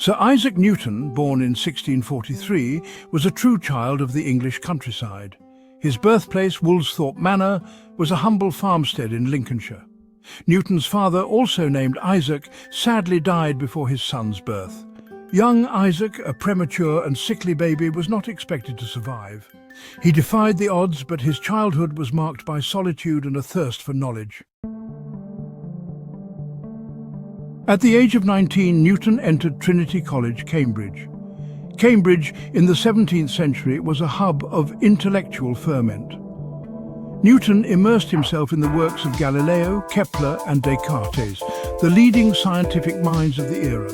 Sir Isaac Newton, born in 1643, was a true child of the English countryside. His birthplace, Woolsthorpe Manor, was a humble farmstead in Lincolnshire. Newton's father, also named Isaac, sadly died before his son's birth. Young Isaac, a premature and sickly baby, was not expected to survive. He defied the odds, but his childhood was marked by solitude and a thirst for knowledge. At the age of 19, Newton entered Trinity College, Cambridge. Cambridge, in the 17th century, was a hub of intellectual ferment. Newton immersed himself in the works of Galileo, Kepler and Descartes, the leading scientific minds of the era.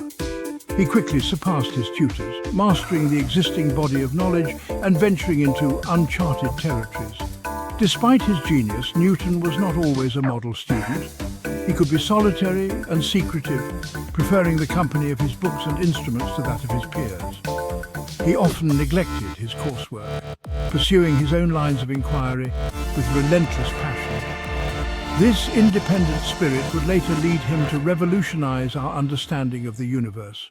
He quickly surpassed his tutors, mastering the existing body of knowledge and venturing into uncharted territories. Despite his genius, Newton was not always a model student. He could be solitary and secretive, preferring the company of his books and instruments to that of his peers. He often neglected his coursework, pursuing his own lines of inquiry with relentless passion. This independent spirit would later lead him to revolutionize our understanding of the universe.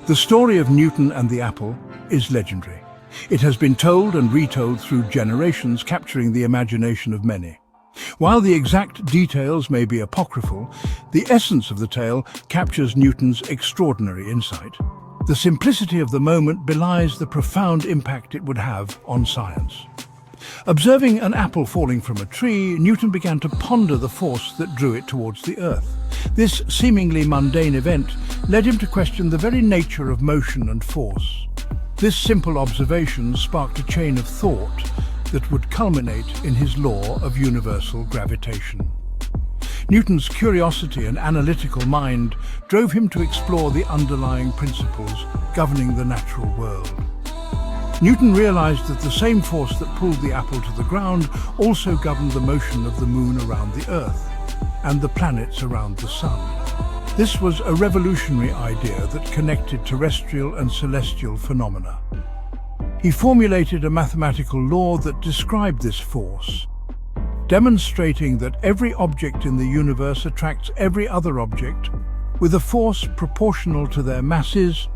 The story of Newton and the apple is legendary. It has been told and retold through generations, capturing the imagination of many. While the exact details may be apocryphal, the essence of the tale captures Newton's extraordinary insight. The simplicity of the moment belies the profound impact it would have on science. Observing an apple falling from a tree, Newton began to ponder the force that drew it towards the earth. This seemingly mundane event led him to question the very nature of motion and force. This simple observation sparked a chain of thought that would culminate in his law of universal gravitation. Newton's curiosity and analytical mind drove him to explore the underlying principles governing the natural world. Newton realized that the same force that pulled the apple to the ground also governed the motion of the moon around the Earth and the planets around the sun. This was a revolutionary idea that connected terrestrial and celestial phenomena. He formulated a mathematical law that described this force, demonstrating that every object in the universe attracts every other object with a force proportional to their masses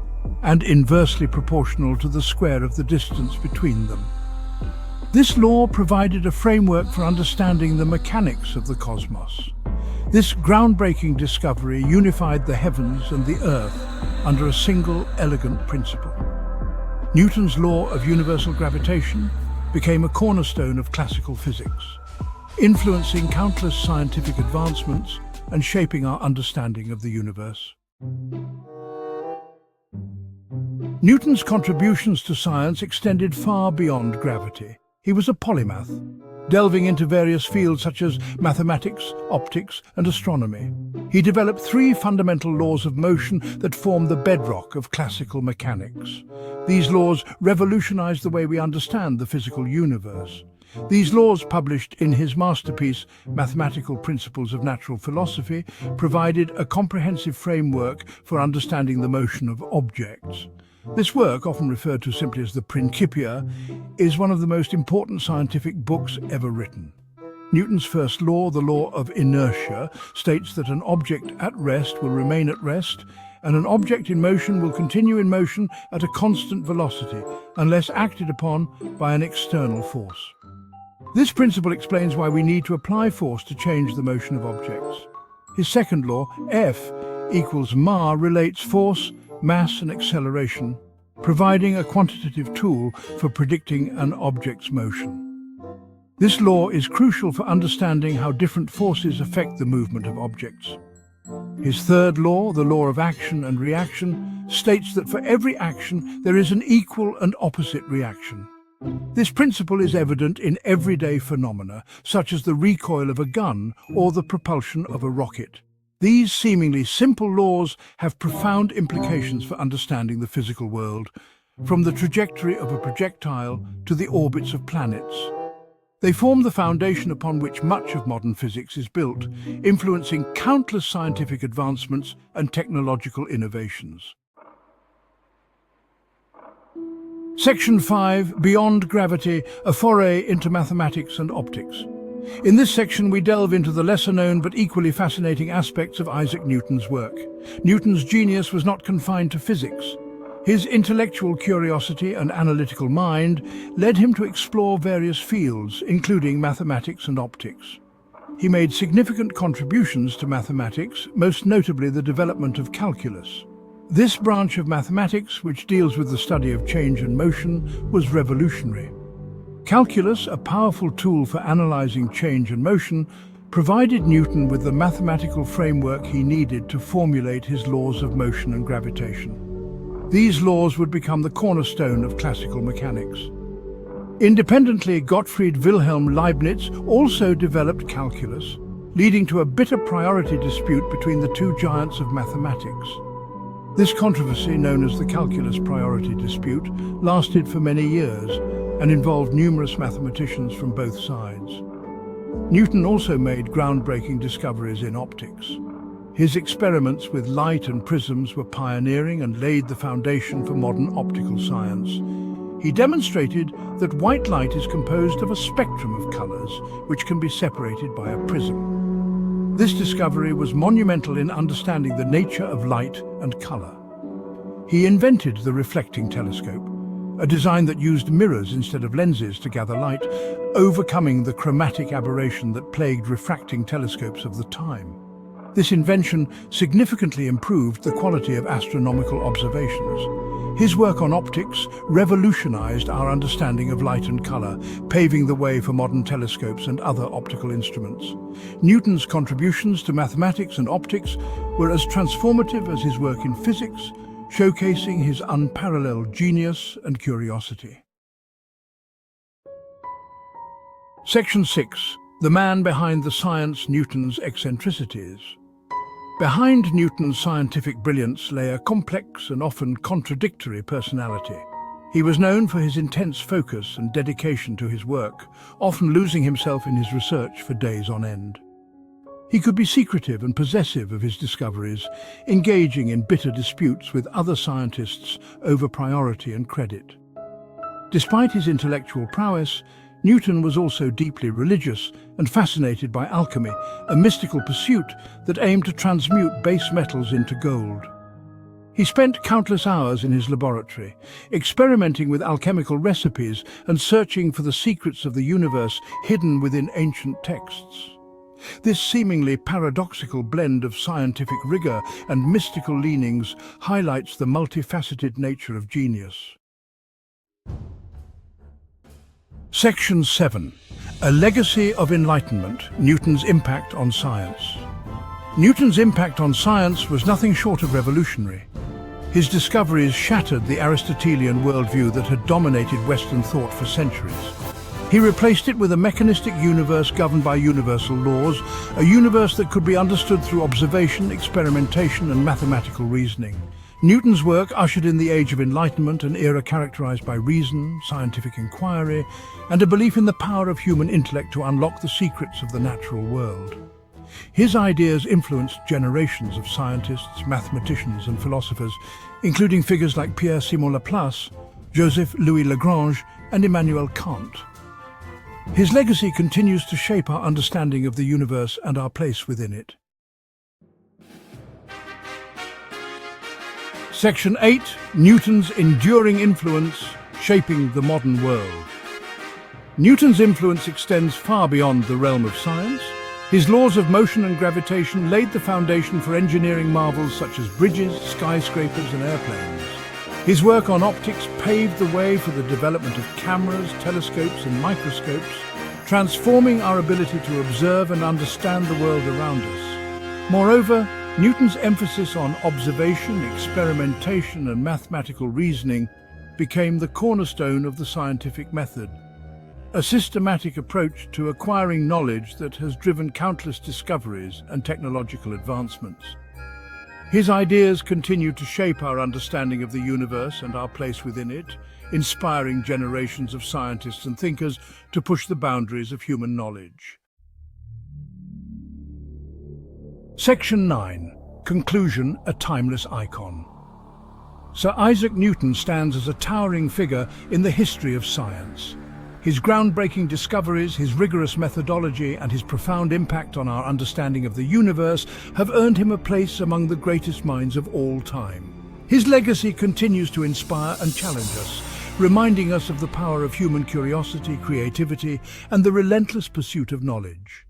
and inversely proportional to the square of the distance between them. This law provided a framework for understanding the mechanics of the cosmos. This groundbreaking discovery unified the heavens and the earth under a single elegant principle. Newton's law of universal gravitation became a cornerstone of classical physics, influencing countless scientific advancements and shaping our understanding of the universe. Newton's contributions to science extended far beyond gravity. He was a polymath, delving into various fields such as mathematics, optics, and astronomy. He developed three fundamental laws of motion that form the bedrock of classical mechanics. These laws revolutionized the way we understand the physical universe. These laws, published in his masterpiece, Mathematical Principles of Natural Philosophy, provided a comprehensive framework for understanding the motion of objects. This work, often referred to simply as the Principia, is one of the most important scientific books ever written. Newton's first law, the law of inertia, states that an object at rest will remain at rest, and an object in motion will continue in motion at a constant velocity, unless acted upon by an external force. This principle explains why we need to apply force to change the motion of objects. His second law, F equals ma, relates force, mass and acceleration, providing a quantitative tool for predicting an object's motion. This law is crucial for understanding how different forces affect the movement of objects. His third law, the law of action and reaction, states that for every action there is an equal and opposite reaction. This principle is evident in everyday phenomena, such as the recoil of a gun or the propulsion of a rocket. These seemingly simple laws have profound implications for understanding the physical world, from the trajectory of a projectile to the orbits of planets. They form the foundation upon which much of modern physics is built, influencing countless scientific advancements and technological innovations. Section 5, Beyond Gravity, a foray into mathematics and optics. In this section, we delve into the lesser-known but equally fascinating aspects of Isaac Newton's work. Newton's genius was not confined to physics. His intellectual curiosity and analytical mind led him to explore various fields, including mathematics and optics. He made significant contributions to mathematics, most notably the development of calculus. This branch of mathematics, which deals with the study of change and motion, was revolutionary. Calculus, a powerful tool for analyzing change and motion, provided Newton with the mathematical framework he needed to formulate his laws of motion and gravitation. These laws would become the cornerstone of classical mechanics. Independently, Gottfried Wilhelm Leibniz also developed calculus, leading to a bitter priority dispute between the two giants of mathematics. This controversy, known as the calculus priority dispute, lasted for many years and involved numerous mathematicians from both sides. Newton also made groundbreaking discoveries in optics. His experiments with light and prisms were pioneering and laid the foundation for modern optical science. He demonstrated that white light is composed of a spectrum of colors, which can be separated by a prism. This discovery was monumental in understanding the nature of light and color. He invented the reflecting telescope, a design that used mirrors instead of lenses to gather light, overcoming the chromatic aberration that plagued refracting telescopes of the time. This invention significantly improved the quality of astronomical observations. His work on optics revolutionized our understanding of light and color, paving the way for modern telescopes and other optical instruments. Newton's contributions to mathematics and optics were as transformative as his work in physics, showcasing his unparalleled genius and curiosity. Section 6. The man behind the science, Newton's eccentricities. Behind Newton's scientific brilliance lay a complex and often contradictory personality. He was known for his intense focus and dedication to his work, often losing himself in his research for days on end. He could be secretive and possessive of his discoveries, engaging in bitter disputes with other scientists over priority and credit. Despite his intellectual prowess, Newton was also deeply religious and fascinated by alchemy, a mystical pursuit that aimed to transmute base metals into gold. He spent countless hours in his laboratory, experimenting with alchemical recipes and searching for the secrets of the universe hidden within ancient texts. This seemingly paradoxical blend of scientific rigor and mystical leanings highlights the multifaceted nature of genius. Section 7. A legacy of enlightenment, Newton's impact on science. Newton's impact on science was nothing short of revolutionary. His discoveries shattered the Aristotelian worldview that had dominated Western thought for centuries. He replaced it with a mechanistic universe governed by universal laws, a universe that could be understood through observation, experimentation, and mathematical reasoning. Newton's work ushered in the Age of Enlightenment, an era characterized by reason, scientific inquiry, and a belief in the power of human intellect to unlock the secrets of the natural world. His ideas influenced generations of scientists, mathematicians, and philosophers, including figures like Pierre-Simon Laplace, Joseph-Louis Lagrange, and Immanuel Kant. His legacy continues to shape our understanding of the universe and our place within it. Section 8. Newton's enduring influence, shaping the modern world. Newton's influence extends far beyond the realm of science. His laws of motion and gravitation laid the foundation for engineering marvels such as bridges, skyscrapers, and airplanes. His work on optics paved the way for the development of cameras, telescopes, and microscopes, transforming our ability to observe and understand the world around us. Moreover, Newton's emphasis on observation, experimentation, and mathematical reasoning became the cornerstone of the scientific method, a systematic approach to acquiring knowledge that has driven countless discoveries and technological advancements. His ideas continue to shape our understanding of the universe and our place within it, inspiring generations of scientists and thinkers to push the boundaries of human knowledge. Section 9. Conclusion, a timeless icon. Sir Isaac Newton stands as a towering figure in the history of science. His groundbreaking discoveries, his rigorous methodology, and his profound impact on our understanding of the universe have earned him a place among the greatest minds of all time. His legacy continues to inspire and challenge us, reminding us of the power of human curiosity, creativity, and the relentless pursuit of knowledge.